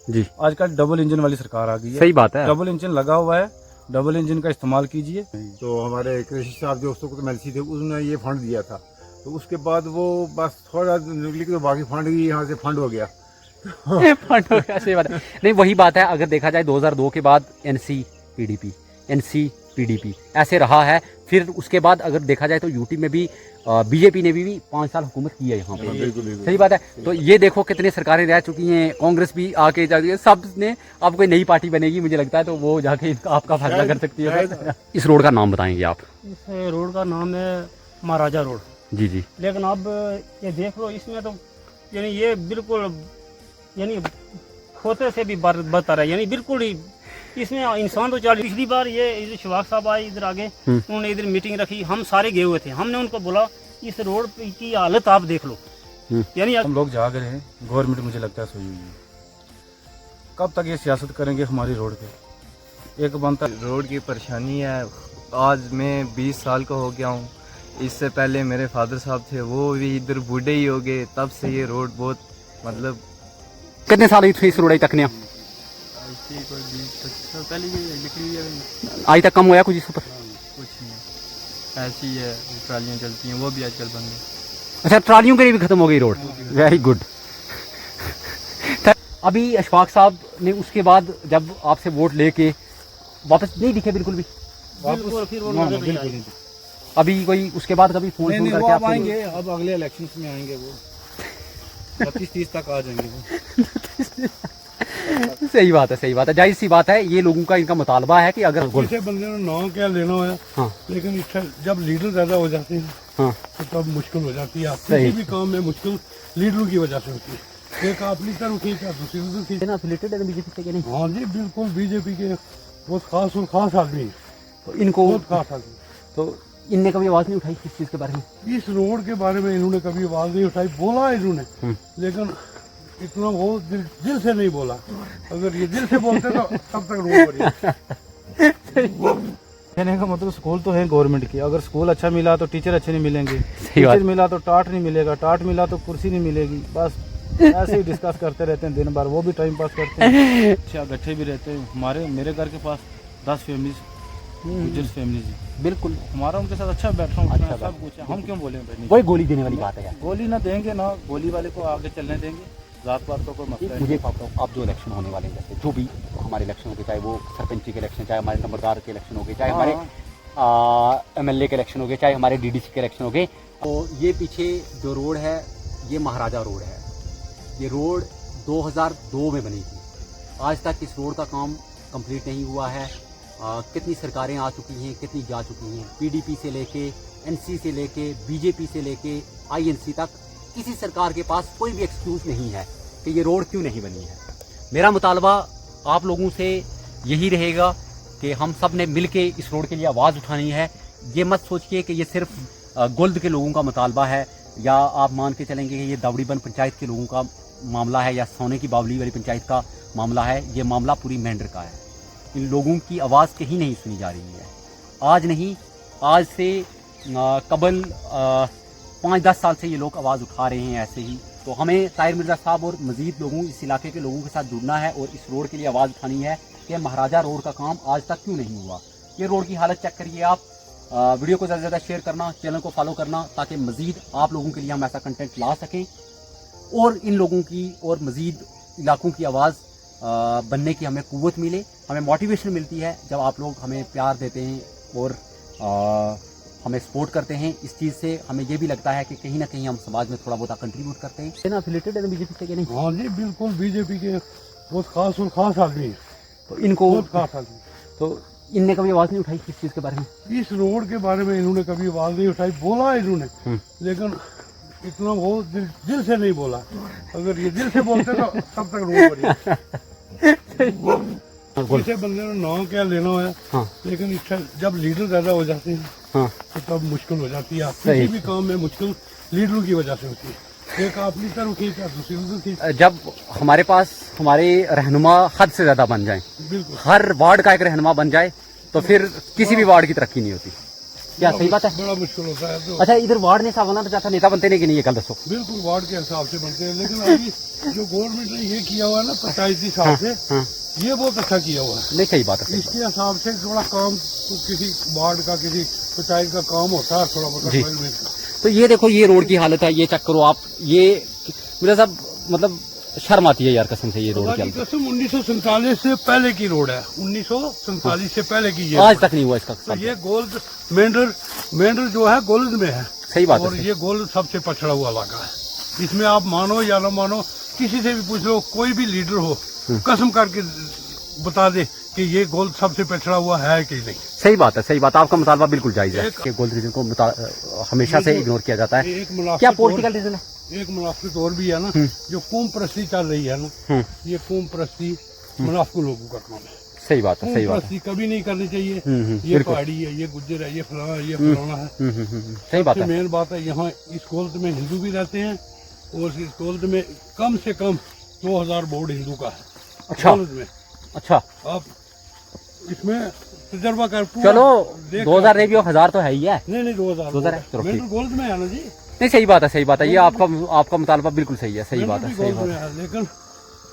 जी। आजकल double engine वाली सरकार आ गई है। सही बात है। डबल इंजन लगा हुआ है, डबल इंजन का इस्तेमाल कीजिए। तो हमारे कृषि साहब जो उसको एमएलसी थे उन्होंने ये फंड दिया था, तो उसके बाद वो बस थोड़ा निकली तो बाकी फंड ही यहाँ से फंड हो गया। फंड हो गया, सही बात है। नहीं वही बात है, अगर देखा जाए 2002 के बाद एनसी पीडीपी ऐसे रहा है। फिर उसके बाद अगर देखा जाए तो यूटी में भी बीजेपी ने भी 5 साल हुकूमत की है यहाँ पे। बिल्कुल सही बात है। तो ये देखो कितनी सरकारें रह चुकी हैं, कांग्रेस भी आके जाती है, सब ने। अब कोई नई पार्टी बनेगी मुझे लगता है तो वो जाके आपका फैसला कर सकती है। इस रोड का नाम बताएंगे आप? इस रोड का नाम है महाराजा रोड। जी जी। लेकिन अब ये देख लो, इसमें तो यानी ये बिल्कुल यानी खोते से भी बदतर है, यानी बिल्कुल ही इसमें इंसान तो चल। पिछली बार ये शवाक साहब आए इधर आगे, उन्होंने इधर मीटिंग रखी, हम सारे गए हुए थे। हमने उनको बोला इस रोड की हालत आप देख लो, यानी हम लोग जाग रहे हैं, गवर्नमेंट मुझे लगता है सोई हुई है। कब तक ये सियासत करेंगे हमारी रोड पे? एक बनता रोड की परेशानी है। आज मैं 20 साल का हो गया हूँ। इससे पहले मेरे फादर साहब थे, वो भी इधर बूढ़े ही हो गए, तब से ये रोड बहुत मतलब। कितने साल हुई थी इस रोड तक ने? पहले ये निकली है, आज तक कम हुआ कुछ इस ऊपर? कुछ नहीं, ऐसी है। ट्रालियाँ चलती हैं, वो भी आजकल बंद है। अच्छा, ट्रालियों के लिए भी खत्म हो गई रोड। Very good. अभी अशफाक साहब ने उसके बाद जब आपसे वोट लेके वापस नहीं दिखे बिल्कुल भी? बिल्कुल फिर वो नजर नहीं आई। अभी कोई उसके बाद कभी फोन नहीं, करके वो अब आपको? आएंगे, अब अगले इलेक्शंस में आएंगे वो। 32-30 तक आ जाएंगे वो। सही बात है, सही बात है, जाहिर सी बात है। ये लोगों का इनका मुतालबा है कि अगर किसी बंदे ने नाम क्या लेना है, हाँ। लेकिन इससे जब लीडर ज्यादा हो जाते हैं हाँ। तो तब मुश्किल हो जाती है। सही। किसी भी काम में मुश्किल लीडरों की वजह से होती है। एक अपनी तरफ की क्या दूसरी तरफ की। एफिलिएटेड है बीजेपी से कि नहीं? हाँ जी बिल्कुल, बीजेपी के बहुत खास और खास आदमी हैं। तो इनको बहुत खास आदमी। तो इनने कभी आवाज नहीं उठाई इस चीज के बारे में? इस रोड के बारे में इन्होंने कभी आवाज नहीं उठाई, बोला इन्होंने, लेकिन इतना वो दिल से नहीं बोला। अगर ये दिल से बोलते तो तब तक रोड बढ़िया। कहने का मतलब स्कूल तो है गवर्नमेंट की, अगर स्कूल अच्छा मिला तो टीचर अच्छे नहीं मिलेंगे, सही बात। टीचर मिला तो टाट नहीं मिलेगा, टाट मिला तो कुर्सी नहीं मिलेगी। बस ऐसे ही डिस्कस करते रहते हैं दिन भर, वो भी टाइम पास करते हैं। अच्छा गट्ठे भी रहते हैं। मेरे घर के पास 10 फैमिलीज, गुजर्स फैमिलीज। बिल्कुल। हमारा उनके साथ अच्छा बैठ रहा हूँ, अच्छा सब कुछ है। हम क्यों बोले भाई? वही गोली देने वाली बात है यार। गोली ना देंगे ना, गोली वाले को आगे चलने देंगे। जात पात तो कोई मसला है। मुझे बताओ, आप जो इलेक्शन होने वाले हैं, जैसे जो भी हमारे इलेक्शन हो गए, चाहे वो सरपंची के इलेक्शन, चाहे हमारे नंबरदार के इलेक्शन हो गए, चाहे हमारे MLA के इलेक्शन हो गए, चाहे हमारे DDC के इलेक्शन हो गए, तो ये पीछे जो रोड है ये महाराजा रोड है। ये रोड 2002 में बनी थी। आज तक इस रोड का काम कंप्लीट नहीं हुआ है। कितनी सरकारें आ चुकी हैं, कितनी जा चुकी हैं, PDP से लेके NC से लेके BJP से लेके INC तक, किसी सरकार के पास कोई भी एक्सक्यूज नहीं है कि ये रोड क्यों नहीं बनी है। मेरा मुतालबा आप लोगों से यही रहेगा कि हम सब ने मिल के इस रोड के लिए आवाज़ उठानी है। ये मत सोचिए कि ये सिर्फ गुल्द के लोगों का मुतालबा है, या आप मान के चलेंगे कि ये दावड़ीबंद पंचायत के लोगों का मामला है, या सोने की बावली वाली पंचायत का मामला है। ये मामला पूरी मेंढर का है। इन लोगों की आवाज़ कहीं नहीं सुनी जा रही है। आज नहीं, आज से कबल 5-10 साल से ये लोग आवाज़ उठा रहे हैं ऐसे ही। तो हमें ताहिर मिर्ज़ा साहब और मज़ीद लोगों, इस इलाके के लोगों के साथ जुड़ना है और इस रोड के लिए आवाज़ उठानी है कि महाराजा रोड का काम आज तक क्यों नहीं हुआ। ये रोड की हालत चेक करिए आप। वीडियो को ज़्यादा से ज़्यादा शेयर करना, चैनल को फॉलो करना, ताकि मज़ीद आप लोगों के लिए हम ऐसा कंटेंट ला सकें और इन लोगों की और मज़ीद इलाकों की आवाज़ बनने की हमें क़ुव्वत मिले, हमें मोटिवेशन मिलती है जब आप लोग हमें प्यार देते हैं और हमें सपोर्ट करते हैं। इस चीज़ से हमें ये भी लगता है कि कहीं ना कहीं हम समाज में थोड़ा बहुत कंट्रीब्यूट करते हैं। एफिलिएटेड है बीजेपी से कि नहीं? हाँ जी बिल्कुल, बीजेपी के बहुत खास और खास आदमी हैं। तो इनको बहुत खास आदमी। तो इनने कभी आवाज़ नहीं उठाई इस चीज़ के बारे में? इस रोड के बारे में इन्होंने कभी आवाज नहीं उठाई, बोला इन्होंने, लेकिन इतना वो दिल से नहीं बोला। अगर ये दिल से बोलते तो तब तक रोड बढ़िया। किसी बंदे ने नाम क्या लेना है, हाँ। लेकिन इससे जब लीडर ज्यादा हो जाते हैं हाँ। तो तब मुश्किल हो जाती है। सही। किसी भी काम में मुश्किल लीडरों की वजह से होती है। एक अपनी तरफ की क्या दूसरी तरफ की। जब हमारे पास हमारे रहनुमा हद से ज़्यादा बन जाएं, बिल्कुल। हर वार्ड का एक रहनुमा बन जाए, तो फिर किसी भी वार्ड की तरक्की नहीं होती। क्या सही बात है? बड़ा मुश्किल होता है। तो अच्छा, इधर वार्ड ने साहब बनना चाहता, नेता बनते नहीं कि नहीं, ये कल दसो। बिल्कुल वार्ड के हिसाब से बनते हैं, लेकिन अभी जो गवर्नमेंट ने ये किया हुआ है ना पंचायती हिसाब से, हाँ, ये बहुत अच्छा किया हुआ है। नहीं सही बात है, सही इसके हिसाब से थोड़ा काम तो किसी वार्ड का किसी पंचायत का काम होता है थोड़ा बहुत जी। डेवलपमेंट का। बात। तो ये देखो, ये रोड की हालत है, ये चेक करो आप, ये मेरा साहब मतलब शर्म आती है यार कसम से, ये रोड की खुदा की हालत कसम 1947 से पहले की रोड है, 1947 से पहले की ये आज रोड तक नहीं हुआ इसका है। तो काम। ये गोल्ड मेंढर जो है गोल्ड में है, सही बात और है, ये गोल्ड सबसे पछड़ा हुआ इलाका है। इसमें आप मानो या ना मानो, किसी से भी पूछ लो, कोई भी लीडर हो कसम करके बता दे कि ये गोल्ड सबसे पछड़ा हुआ है कि नहीं। सही बात है, सही बात है, आपका मुतालबा बिल्कुल जायज है एक- कि गोल्ड रीजन को हमेशा से इग्नोर किया जाता है। एक मुनाफिक क्या और- पॉलिटिकल रीजन है? एक मुनाफिक और भी है ना, जो कौम परस्ती चल रही है ना, ये कौम परस्ती मुनाफिक लोगों का काम है। सही बात है, कौम सही बात है, परस्ती कभी नहीं करनी चाहिए। ये बिल्कुल। पहाड़ी है, ये गुज्जर है, ये फलाना है, ये फलाना है। सही बात सबसे है। मेन बात है, यहाँ इस कॉलेज में हिंदू भी रहते हैं, और इस कॉलेज में कम से कम 2000 बोर्ड हिंदू का है। अच्छा। कॉलेज में अच्छा, आप इसमें तजर्बा कर पूरा चलो देख 2000 नहीं भी हो, 1000 तो है ही है। नहीं 2000 है, चलो ठीक। कॉलेज में है ना जी, नहीं सही बात है, सही बात है, ये आपका मुतालबा बिल्कुल सही है, सही बात है, सही बात है, लेकिन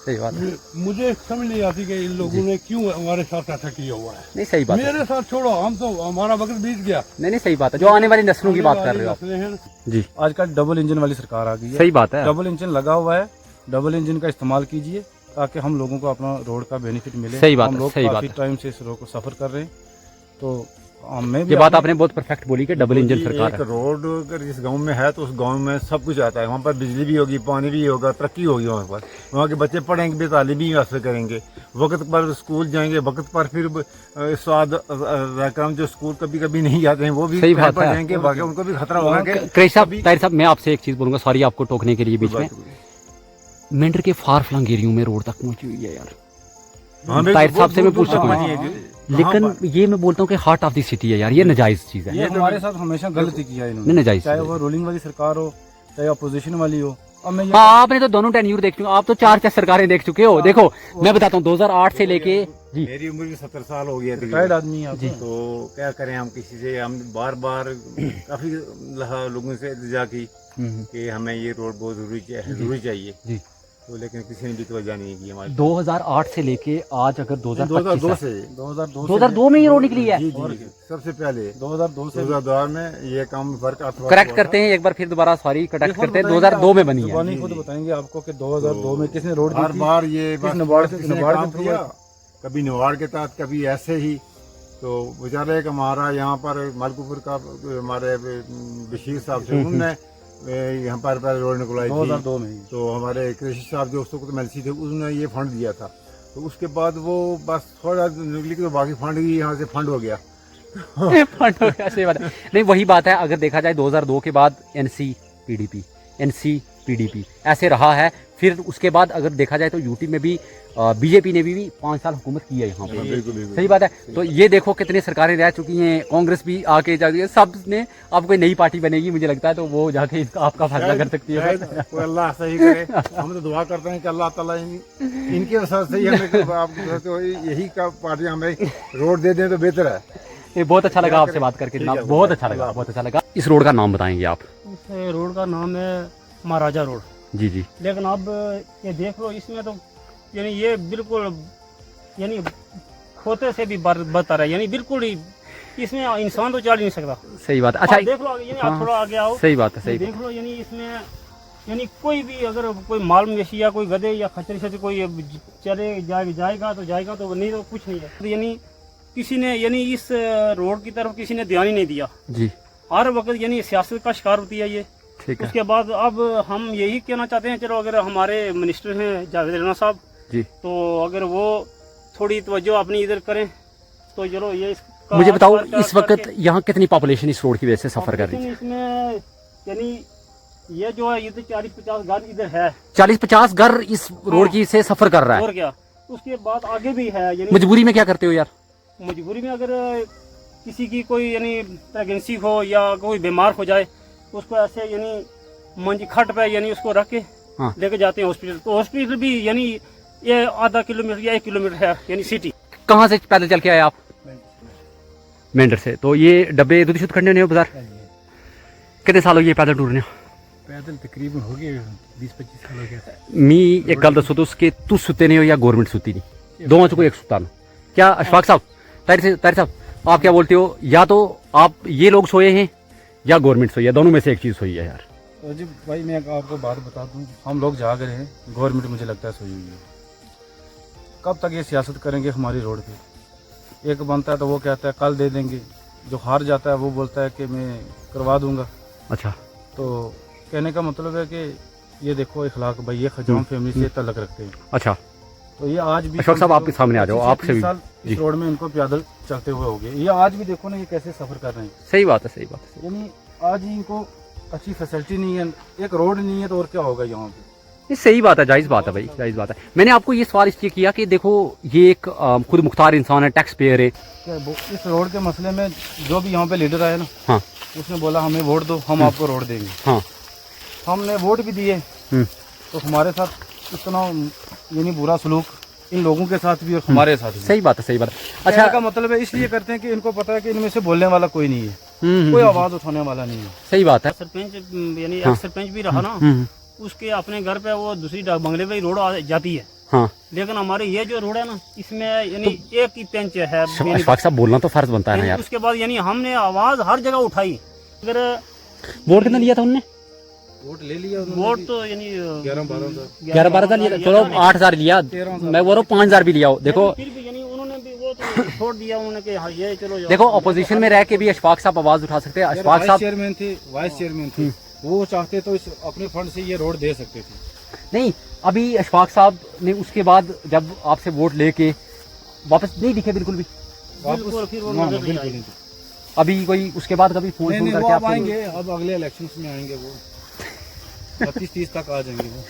सही बात है। मुझे समझ नहीं आती कि इन लोगों ने क्यों हमारे साथ ऐसा किया हुआ है। नहीं सही बात है, मेरे साथ छोड़ो, हम तो हमारा वक्त बीत गया। नहीं नहीं सही बात है, जो आने वाली नस्लों की बात कर रहे हो आप। नस्लें हैं। जी आजकल डबल इंजन वाली सरकार आ गई है। सही बात है। डबल इंजन लगा हुआ है, डबल इंजन का इस्तेमाल कीजिए ताकि हम लोगों को अपना रोड का बेनिफिट मिले। सही बात हम है, लोग सही बात काफी है। टाइम से इस रोड को सफर कर रहे हैं, तो मैं भी ये बात अपने- आपने बहुत परफेक्ट बोली कि डबल इंजन सरकार एक है। रोड अगर इस गांव में है तो उस गांव में सब कुछ आता है। वहाँ पर बिजली भी होगी, पानी भी होगा, तरक्की होगी वहाँ पर। वहाँ के बच्चे पढ़ेंगे भी, तालीम भी हासिल करेंगे, वक्त पर स्कूल जाएंगे, वक्त पर फिर स्वाद रकम जो स्कूल कभी कभी नहीं जाते हैं वो भी सही टाइम बात पर है। जाएंगे, बाकी उनको भी खतरा होगा कि क्रेश साहब, ताहिर साहब, मैं आपसे एक चीज बोलूंगा, सॉरी आपको टोकने के लिए बीच में। मेंढर के फार फ्लंग एरियो में रोड तक पहुंची हुई है यार। हाँ, ताहिर साहब से मैं पूछ हाँ, सकता हाँ, हूँ, हाँ, लेकिन ये मैं बोलता हूँ कि हार्ट ऑफ द सिटी है यार, ये नजायज चीज है। ये हमारे साथ हमेशा गलती किया है नहीं इन्होंने, नजायज चाहे चीज़ वो है। रूलिंग वाली सरकार हो चाहे अपोजिशन वाली हो। अब मैं ये हाँ, आपने तो दोनों टेन्यूर देख चुके, आप तो 4 सरकारें देख चुके हो। देखो मैं बताता हूँ 2008 से लेके जी मेरी उम्र भी 70 साल हो गई है रिटायर्ड तकरीबन। आदमी है आप। तो क्या करें, हम किसी से हम बार बार काफी लोगों से इल्तिजा की कि हमें ये रोड बहुत जरूरी चाहिए, जी। तो लेकिन किसी ने भी तवज्जो नहीं की हमारी। 2008 से लेके आज अगर 2002 2025 से 2002 में ये रोड निकली है। जी जी सबसे पहले 2002 से 2002 में ये काम वर्क करेक्ट करते हैं एक बार फिर दोबारा, सॉरी करेक्ट करते हैं, 2002 में बनी है। जुबानी खुद बताएंगे आपको कि 2002 में किसने रोड दी हर थी। बार ये किस बस नबार्ड के- किसी ने नबार्ड के काम थ्रू किया, है। कभी नबार्ड के तहत, कभी ऐसे ही। तो बेचारे एक हमारा यहाँ पर मलकपुर का हमारे बशीर साहब से उन्होंने यहाँ पर रोड निकलवाई थी। 2002 में ही। तो हमारे कृषि साहब जो उसको एमएलसी थे उन्होंने ये फंड दिया था। तो उसके बाद वो बस थोड़ा निकली तो बाकी फंड ही यहाँ से फंड हो गया। फंड हो गया, सही बात है। नहीं वही बात है, अगर देखा जाए 2002 के बाद एनसी पीडीपी ऐसे रहा है। फिर उसके बाद अगर देखा जाए तो यूटी में भी बीजेपी ने भी 5 साल हुकूमत की है यहाँ पे। सही बात है। तो ये देखो कितनी सरकारें रह चुकी हैं, कांग्रेस भी आके जा है, सब ने। अब कोई नई पार्टी बनेगी मुझे लगता है तो वो जाके इसका आपका फैसला कर सकती है। शायद कोई अल्लाह सही करे। हम तो दुआ करते हैं कि अल्लाह ताला इनके वजह से ही हमें आप तो यही का पार्टी हमें रोड दे दें तो बेहतर है। ये बहुत अच्छा लगा आपसे बात करके जनाब, बहुत अच्छा लगा, बहुत अच्छा लगा। इस रोड का नाम बताएंगे आप? इस रोड का नाम है महाराजा रोड। जी जी। लेकिन अब ये देख लो, इसमें तो यानी ये बिल्कुल यानी खोते से भी बदतर है, यानी बिल्कुल ही इसमें इंसान तो चल ही नहीं सकता। सही बात है। अच्छा आप देख लो यानी आप थोड़ा आगे आओ, सही बात है, सही देख लो यानी इसमें यानी कोई भी अगर कोई माल मवेशी या कोई गधे या खच्चर से कोई चले जाएगा तो नहीं तो कुछ नहीं है। तो यानी किसी ने यानी इस रोड की तरफ किसी ने ध्यान ही नहीं दिया। जी हर वक्त यानी सियासत का शिकार होती है ये। ठीक है उसके बाद अब हम यही कहना चाहते हैं, चलो अगर हमारे मिनिस्टर हैं जावेद राणा साहब जी, तो अगर वो थोड़ी तवज्जो अपनी इधर करें तो चलो ये इसका मुझे बताओ आविष्कार इस वक्त करके- यहाँ कितनी पॉपुलेशन इस रोड की वजह से सफर कर रही है? इसमें यानी ये जो है इधर 40-50 घर इधर है 40-50 घर इस रोड की से सफर कर रहा है। और क्या। उसके बाद आगे भी है यानी मजबूरी में क्या करते हो यार? मजबूरी में अगर किसी की कोई यानी प्रेगनेंसी हो या कोई बीमार हो जाए उसको ऐसे यानी मंजी खट पे यानी उसको रख के हाँ। लेके जाते हैं हॉस्पिटल। तो हॉस्पिटल भी यानी ये आधा किलोमीटर या 1 किलोमीटर है यानी सिटी। कहाँ से पैदल चल के आए आप? मेंढर से। तो ये डब्बे दुध शुद्ध करने हो बाजार कितने साल हो गए पैदल टूरने? पैदल तकरीबन हो गए 20-25 साल हो गए। मी एक गल दसो तुस कि तुस सुते नहीं हो या गवर्नमेंट सुती नहीं, दोनों च कोई एक सुता ना? क्या अशफाक साहब, ताहिर साहब आप क्या बोलते हो? या तो आप ये लोग सोए हैं या गवर्नमेंट सोई है, दोनों में से एक चीज़ सोई है यार। तो जी भाई मैं आपको बात बता दूं, हम लोग जाग रहे हैं, गवर्नमेंट मुझे लगता है सोई हुई है। कब तक ये सियासत करेंगे हमारी रोड पे? एक बनता है तो वो कहता है कल दे देंगे, जो हार जाता है वो बोलता है कि मैं करवा दूंगा। अच्छा, तो कहने का मतलब है कि ये देखो इखलाक भाई, ये खजाम फैमिली से तल्लक रखते हैं। अच्छा तो ये आज भी अशफाक साहब आपके सामने आ जाओ, 25 आपसे भी साल जी। इस रोड में इनको पैदल चलते हुए हो गए। ये आज भी देखो ना ये कैसे सफर कर रहे हैं। सही बात है, सही बात है। यानी आज ही इनको अच्छी फैसिलिटी नहीं है, एक रोड नहीं है तो और क्या होगा यहाँ पे? ये सही बात है, जायज़ बात है भाई, जायज़ बात है। मैंने आपको ये सवाल इसलिए किया कि देखो ये एक खुद मुख्तार इंसान है, टैक्स पेयर है। क्या इस रोड के मसले में जो भी यहाँ पे लीडर आया ना, हाँ उसने बोला हमें वोट दो, हम आपको रोड देंगे। हाँ हमने वोट भी दिए, तो हमारे साथ इतना यानी बुरा सलूक इन लोगों के साथ भी और हमारे साथ भी। सही बात है, सही बात है। अच्छा अच्छा का मतलब है इसलिए करते हैं कि इनको पता है कि इनमें से बोलने वाला कोई नहीं है, कोई आवाज उठाने वाला नहीं है। सही बात है। सरपंच यानी एक्स सरपंच भी रहा ना, उसके अपने घर पे वो दूसरी डाक बंगले पे ही रोड आ जाती है। हाँ, लेकिन हमारे ये जो रोड है ना, इसमें यानी एक ही पेंच है यानी अशफाक साहब बोलना तो फर्ज बनता है ना यार। उसके बाद यानी हमने आवाज हर जगह उठाई। अगर वोट कितना लिया था उनने? वोट ले लिया वोट तो यानी 11-12 लिया था, चलो 8,000 लिया, मैं बोल रहा हूँ 5,000 भी लिया हो। देखो फिर भी यानी उन्होंने भी वो तो छोड़ दिया उन्होंने कि हाँ ये चलो देखो अपोजिशन में रह के भी अशफाक साहब आवाज उठा सकते हैं। अशफाक वाइस साहब चेयरमैन थे, वाइस चेयरमैन थे, वो चाहते तो इस अपने फंड से ये रोड दे सकते थे। नहीं, अभी अशफाक साहब ने उसके बाद जब आपसे वोट लेके वापस नहीं दिखे बिल्कुल भी, बिल्कुल फिर वो हाँ, नजर नहीं बिल्कुल आई। नहीं। अभी कोई उसके बाद कभी फोन नहीं फोन नहीं, वो करके अब आपको आएंगे, अब अगले इलेक्शंस में आएंगे वो 32-30 तक आ जाएंगे वो।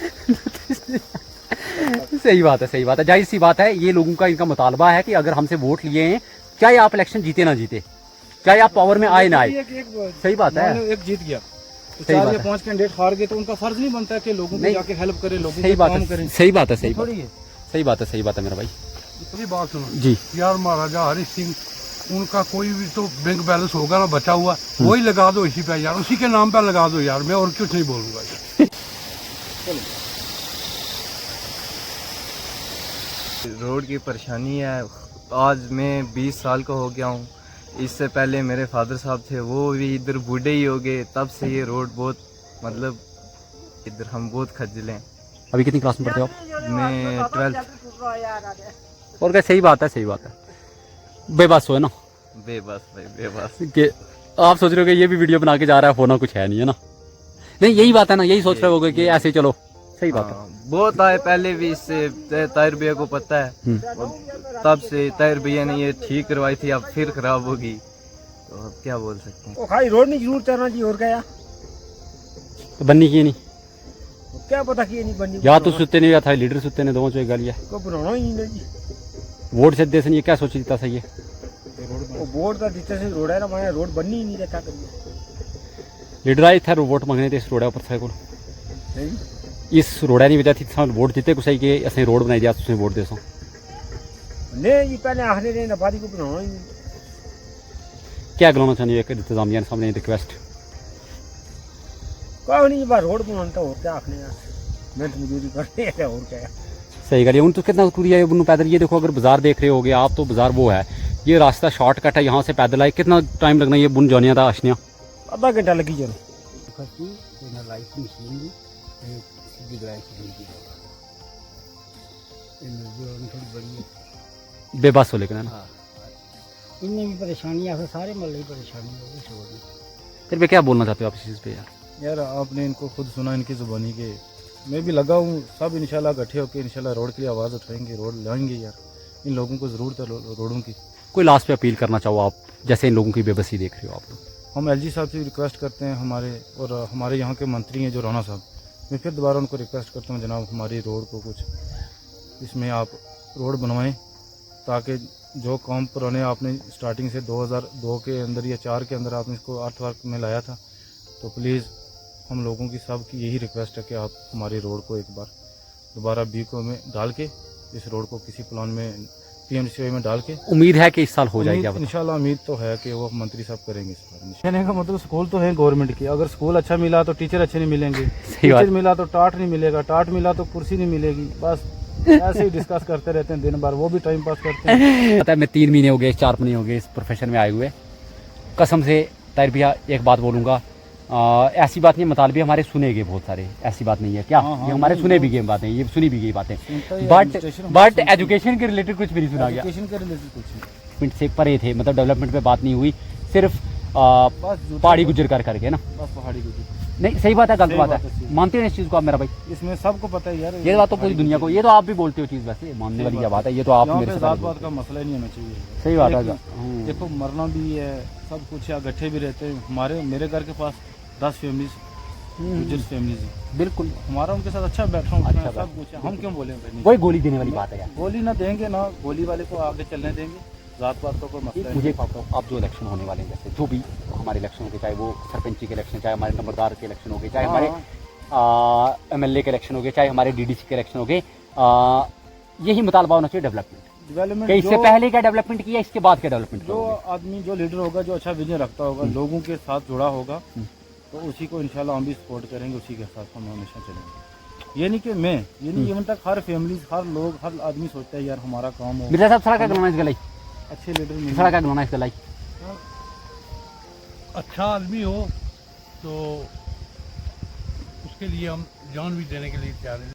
सही बात है, सही बात है, जाहिर सी बात है। ये लोगों का इनका मुतालबा है कि अगर हमसे वोट लिए हैं, चाहे आप इलेक्शन जीते ना जीते, चाहे आप पावर में आए ना आए, सही बात है। मान लो एक जीत गया तो सही 4 बात या है। 5 कैंडिडेट हार गए तो उनका फर्ज नहीं बनता कि लोगों को नहीं। जाके हेल्प करे, लोगों सही के बात काम है, करें। सही बात है, सही बात थोड़ी है। सही बात है, सही बात है मेरा भाई मेरी बात सुनो जी। यार, महाराजा हरि सिंह उनका कोई भी तो बैंक बैलेंस होगा ना बचा हुआ, वही लगा दो इसी पे यार, उसी के नाम पे लगा दो यार, मैं और कुछ नहीं बोलूंगा यार। रोड की परेशानी है। आज मैं 20 साल का हो गया हूँ। इससे पहले मेरे फादर साहब थे, वो भी इधर बूढ़े ही हो गए, तब से ये रोड बहुत मतलब इधर हम बहुत खज्जल हैं। अभी कितनी क्लास में पढ़ते हो आप? मैं 12th। और क्या, सही बात है, सही बात है। बेबस हो है ना बेबस भाई, बेबस। कि आप सोच रहे हो कि ये भी वीडियो बना के जा रहा है, होना कुछ है नहीं, है ना? नहीं, यही बात है ना, यही सोच रहे होगे कि ऐसे चलो। सही बात है। हाँ, बहुत आए पहले भी, इससे ताहिर भैया को पता है, तब से ताहिर भैया ने ये ठीक करवाई थी, अब फिर खराब होगी, तो अब क्या बोल सकते हैं। वो खाली रोड नहीं जरूर करना जी, और क्या तो बननी की नहीं, क्या पता कि ये नहीं बननी या तो सुते नहीं या था लीडर सुते ने, दोनों चो गल है। को बनाना ही नहीं जी। वोट से देश ने ये क्या सोची देता सही है? वो बोर्ड का जितने से रोड है ना, वहाँ रोड बननी ही नहीं रहता कभी। लीडर आए थे वोट मंगने थे इस रोड पर थे को, नहीं इस रोड़ा नहीं वजह थी वोट जीते कुछ है कि असं रोड बनाई दिया तुसें वोट देसो। नहीं जी, पहले आखने रहे ना, बादी को बनाना ही नहीं। क्या गलाना चाहनी है इंतजामिया के सामने रिक्वेस्ट? कोई नहीं, बस रोड बनाना और क्या आखने यार, मेहनत मजदूरी करते हैं और क्या। सही गल है। उन तो कितना दूरी है उन पैदल? ये देखो, अगर बाजार देख रहे होगे आप तो बाजार वो है, ये रास्ता शॉर्टकट है, यहाँ से पैदल आए कितना टाइम लगना ये बुन जानिया था अशनिया? आधा घंटा लगी चलो। बेबस हो लेकिन है ना? इनमें भी परेशानी है, सारे मल्ले की परेशानी है इस रोड में। फिर भी क्या बोलना चाहते हो आप इस चीज़ पे यार? यार आपने इनको खुद सुना इनकी जुबानी के, मैं भी लगा हूँ, सब इंशाल्लाह इकट्ठे होकर इंशाल्लाह रोड के लिए आवाज़ उठाएंगे, रोड लाएंगे यार। इन लोगों को ज़रूरत है रोडों की। कोई लास्ट पे अपील करना चाहो आप, जैसे इन लोगों की बेबसी देख रहे हो आप लोग? हम एलजी साहब से भी रिक्वेस्ट करते हैं, हमारे यहाँ के मंत्री हैं जो राणा साहब, मैं फिर दोबारा उनको रिक्वेस्ट करता हूँ, जनाब हमारी रोड को कुछ इसमें आप रोड बनवाएं, ताकि जो काम पुराने आपने स्टार्टिंग से 2002 के अंदर या 4 के अंदर आपने इसको अर्थ वर्क में लाया था, तो प्लीज़ हम लोगों की सब की यही रिक्वेस्ट है कि आप हमारी रोड को एक बार दोबारा बीको में डाल के इस रोड को किसी प्लान में PMCY में डाल के उम्मीद है कि इस साल हो जाएगी। अब इंशाल्लाह उम्मीद तो है कि वो मंत्री साहब करेंगे इस बार। कहने का मतलब स्कूल तो है गवर्नमेंट की, अगर स्कूल अच्छा मिला तो टीचर अच्छे नहीं मिलेंगे, सही बात। टीचर मिला तो टाट नहीं मिलेगा, टाट मिला तो कुर्सी नहीं मिलेगी। बस ऐसे ही डिस्कस करते रहते हैं दिन भर, वो भी टाइम पास करते हैं। पता है मैं 3 महीने हो गए 4 महीने हो गए इस प्रोफेशन में आए हुए। कसम से ताहिर भैया एक बात बोलूँगा, ऐसी बात नहीं, मतलब भी हमारे सुने गए बहुत सारे, ऐसी बात नहीं है क्या, हाँ, ये हमारे नहीं, सुने वो- भी गए बातें, ये सुनी भी गई बातें, सुनता ही बट administration बट सुनता है। एजुकेशन के रिलेटेड कुछ भी नहीं सुना गया। एजुकेशन के रिलेटेड कुछ नहीं, डेवलपमेंट से परे थे, मतलब डेवलपमेंट पे बात नहीं हुई, सिर्फ बस जूते पहाड़ी पर- गुजर कर करके ना। बस पहाड़ी गुजर। नहीं सही बात है, गलत सही बात बात है, है, सही। मानते हो इस चीज़ को आप मेरा भाई? इसमें सबको पता है यार, ये बात तो पूरी दुनिया को, ये तो आप भी बोलते हो चीज़, वैसे मानने वाली क्या बात है, ये तो आप यहाँ मेरे पे से जात पहले पात का बोलते मसला ही नहीं होना चाहिए। हो। सही बात है। एक- देखो मरना भी है, सब कुछ है, गट्ठे भी रहते हैं। मेरे घर के पास 10 फैमिलीज गुजर फैमिलीज है, बिल्कुल हमारा उनके साथ अच्छा बैठा हूँ, अच्छा सब कुछ है, हम क्यों बोले भाई? वही गोली देने वाली बात है यार। गोली ना देंगे ना, गोली वाले को आगे चलने देंगे, जात पात का कोई मसला मुझे नहीं। अब जो इलेक्शन होने वाले हैं, जैसे जो भी हमारे इलेक्शन हो गए, चाहे वो सरपंची के इलेक्शन, चाहे हमारे नंबरदार के इलेक्शन हो गए, चाहे हमारे MLA के इलेक्शन हो गए, चाहे हमारे DDC के इलेक्शन हो गए, यही मुतालबा होना चाहिए डेवलपमेंट। डेवलपमेंट कि इससे पहले क्या डेवलपमेंट किया, इसके बाद क्या डेवलपमेंट जो करोगे? आदमी, जो लीडर होगा, जो अच्छा विजन रखता होगा, लोगों के साथ जुड़ा होगा, तो उसी को इंशाल्लाह हम भी सपोर्ट करेंगे, उसी के साथ हम हमेशा चलेंगे। ये नहीं कि मैं, ये नहीं, इवन तक हर फैमिली, हर लोग, हर आदमी सोचता है यार हमारा काम हो, मिर्जा साहब सड़ा का गलाना इस गलाई, अच्छे लीडर मिले। सड़ा का गलाना इस गलाई। अच्छा आदमी हो तो उसके लिए हम जान भी देने के लिए तैयार हैं।